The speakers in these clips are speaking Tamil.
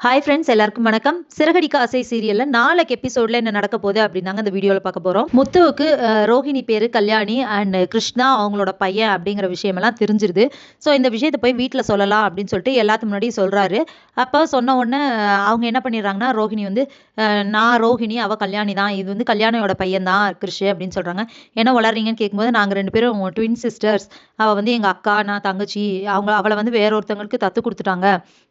ஹாய் ஃப்ரெண்ட்ஸ், எல்லாருக்கும் வணக்கம். சிறகடிக்க ஆசை சீரியல்ல நாளைக்கு எபிசோட்ல என்ன நடக்க போகுது அப்படின்னாங்க இந்த வீடியோவில் பார்க்க போகிறோம். முத்துவுக்கு ரோஹிணி பேரு கல்யாணி அண்ட் கிருஷ்ணா அவங்களோட பையன் அப்படிங்கிற விஷயமெல்லாம் தெரிஞ்சிருது. ஸோ இந்த விஷயத்தை போய் வீட்டில் சொல்லலாம் அப்படின்னு சொல்லிட்டு எல்லாத்துக்கு முன்னாடியும் சொல்கிறாரு. அப்போ சொன்ன உடனே அவங்க என்ன பண்ணிடுறாங்கன்னா, ரோஹிணி வந்து நான் ரோஹிணி, அவள் கல்யாணி தான், இது வந்து கல்யாணியோட பையன் தான் கிருஷ் அப்படின்னு சொல்கிறாங்க. என்ன வளர்றீங்கன்னு கேட்கும்போது, நாங்கள் 2 பேரும் ட்வின் சிஸ்டர்ஸ், அவள் வந்து எங்கள் அக்கா, நான் தங்கச்சி, அவளை வந்து வேற ஒருத்தவங்களுக்கு தத்து கொடுத்துட்டாங்க,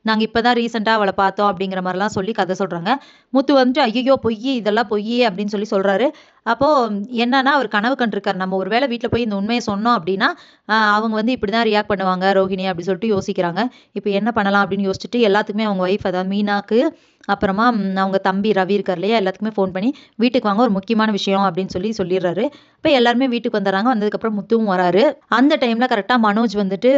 நாங்கள் இப்போ தான் ரீசெண்டாக அவளை பார்த்தோம் அப்படிங்கிற மாதிரிலாம் சொல்லி கதை சொல்கிறாங்க. முத்து வந்துட்டு ஐயோ பொய், இதெல்லாம் பொய் அப்படின்னு சொல்லி சொல்கிறாரு. அப்போது என்னன்னா, அவர் கனவு கண்டிருக்காரு, நம்ம ஒரு வேளை வீட்டில் போய் இந்த உண்மையை சொன்னோம் அப்படின்னா அவங்க வந்து இப்படி தான் ரியாக்ட் பண்ணுவாங்க ரோஹிணி அப்படி சொல்லிட்டு யோசிக்கிறாங்க. இப்போ என்ன பண்ணலாம் அப்படின்னு யோசிச்சுட்டு எல்லாத்துக்குமே அவங்க ஒய்ஃப், அதாவது மீனாக்கு, அப்புறமா அவங்க தம்பி ரவி இருக்கார் இல்லையா, எல்லாத்துக்குமே ஃபோன் பண்ணி வீட்டுக்கு வாங்க, ஒரு முக்கியமான விஷயம் அப்படின்னு சொல்லிடுறாரு. இப்போ எல்லாருமே வீட்டுக்கு வந்துடுறாங்க. வந்ததுக்கப்புறம் முத்துவும் வராரு. அந்த டைமில் கரெக்டாக மனோஜ் வந்துட்டு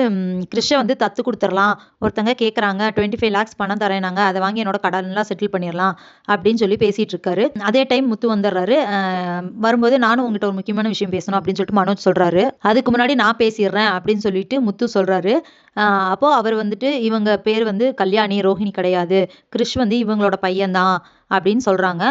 கிருஷ்ணை வந்து தத்து கொடுத்துடலாம், ஒருத்தங்க கேட்குறாங்க 25 lakhs பணம் தரேன், நாங்கள் அதை வாங்கி என்னோட கடன்லாம் செட்டில் பண்ணிடலாம் அப்படின்னு சொல்லி பேசிகிட்டு இருக்காரு. அதே டைம் முத்து வந்துடுறாரு. வரும்போது நானும் உங்ககிட்ட ஒரு முக்கியமான விஷயம் பேசணும் அப்படின்னு சொல்லிட்டு மனோஜ் சொல்கிறாரு. அதுக்கு முன்னாடி நான் பேசிடுறேன் அப்படின்னு சொல்லிட்டு முத்து சொல்கிறாரு. அப்போது அவர் வந்துட்டு இவங்க பேர் வந்து கல்யாணி, ரோஹிணி கிடையாது, கிருஷ் வந்து இவங்களோட பையன்தான் அப்படின்னு சொல்கிறாங்க.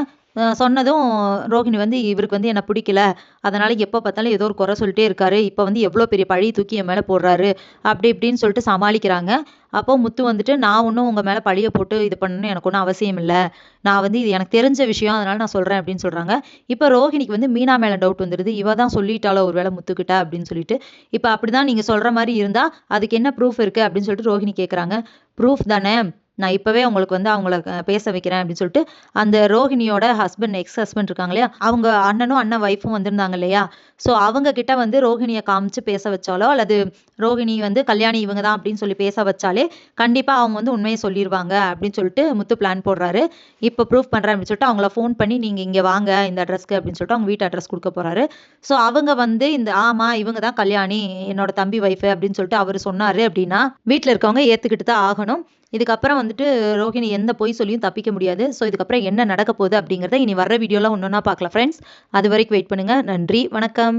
சொன்னதும் ரோஹிணி வந்து இவருக்கு வந்து என்ன பிடிக்கல, அதனால் எப்போ பார்த்தாலும் ஏதோ ஒரு குறை சொல்லிட்டே இருக்காரு, இப்போ வந்து எவ்வளோ பெரிய பழி தூக்கி என் மேலே போடுறாரு அப்படி இப்படின்னு சொல்லிட்டு சமாளிக்கிறாங்க. அப்போ முத்து வந்துட்டு நான் ஒன்றும் உங்கள் மேலே பழியை போட்டு இது பண்ணணும்னு எனக்கு ஒன்றும் அவசியம் இல்லை, நான் வந்து இது எனக்கு தெரிஞ்ச விஷயம், அதனால் நான் சொல்கிறேன் அப்படின்னு சொல்கிறாங்க. இப்போ ரோஹிணிக்கு வந்து மீனா மேலே டவுட் வந்துடுது, இவ தான் சொல்லிட்டாலோ ஒரு வேளை முத்துக்கிட்ட அப்படின்னு சொல்லிட்டு. இப்போ அப்படி தான் நீங்கள் சொல்கிற மாதிரி இருந்தால் அதுக்கு என்ன ப்ரூஃப் இருக்குது அப்படின்னு சொல்லிட்டு ரோஹிணி கேட்குறாங்க. ப்ரூஃப் தானே, நான் இப்போவே உங்களுக்கு வந்து அவங்கள பேச வைக்கிறேன் அப்படின்னு சொல்லிட்டு அந்த ரோஹிணியோட ஹஸ்பண்ட், எக்ஸ் ஹஸ்பண்ட் இருக்காங்க இல்லையா, அவங்க அண்ணனும் அண்ணன் ஒய்ஃபும் வந்திருந்தாங்க இல்லையா, ஸோ அவங்க கிட்ட வந்து ரோஹிணியை காமிச்சு பேச வச்சாலோ அல்லது ரோஹிணி வந்து கல்யாணி இவங்க தான் அப்படின்னு சொல்லி பேச வச்சாலே கண்டிப்பாக அவங்க வந்து உண்மையை சொல்லிடுவாங்க அப்படின்னு சொல்லிட்டு முத்து பிளான் போடுறாரு. இப்போ ப்ரூஃப் பண்ணுறேன் அப்படின்னு சொல்லிட்டு அவங்கள ஃபோன் பண்ணி நீங்கள் இங்கே வாங்க இந்த அட்ரஸ்க்கு அப்படின்னு சொல்லிட்டு அவங்க வீட்டு அட்ரஸ் கொடுக்க போகிறாரு. ஸோ அவங்க வந்து இந்த ஆமாம் இவங்க தான் கல்யாணி, என்னோட தம்பி ஒய்ஃபு அப்படின்னு சொல்லிட்டு அவர் சொன்னார் அப்படின்னா வீட்டில் இருக்கவங்க ஏற்றுக்கிட்டு தான் ஆகணும். இதுக்கப்புறம் வந்துட்டு ரோஹிணி எந்த பொய் சொல்லியும் தப்பிக்க முடியாது. ஸோ இதுக்கப்புறம் என்ன நடக்க போகுது அப்படிங்கிறத இனி வர்ற வீடியோலாம் ஒன்று ஒன்றா பார்க்கலாம் ஃப்ரெண்ட்ஸ். அது வரைக்கும் வெயிட் பண்ணுங்கள். நன்றி, வணக்கம்.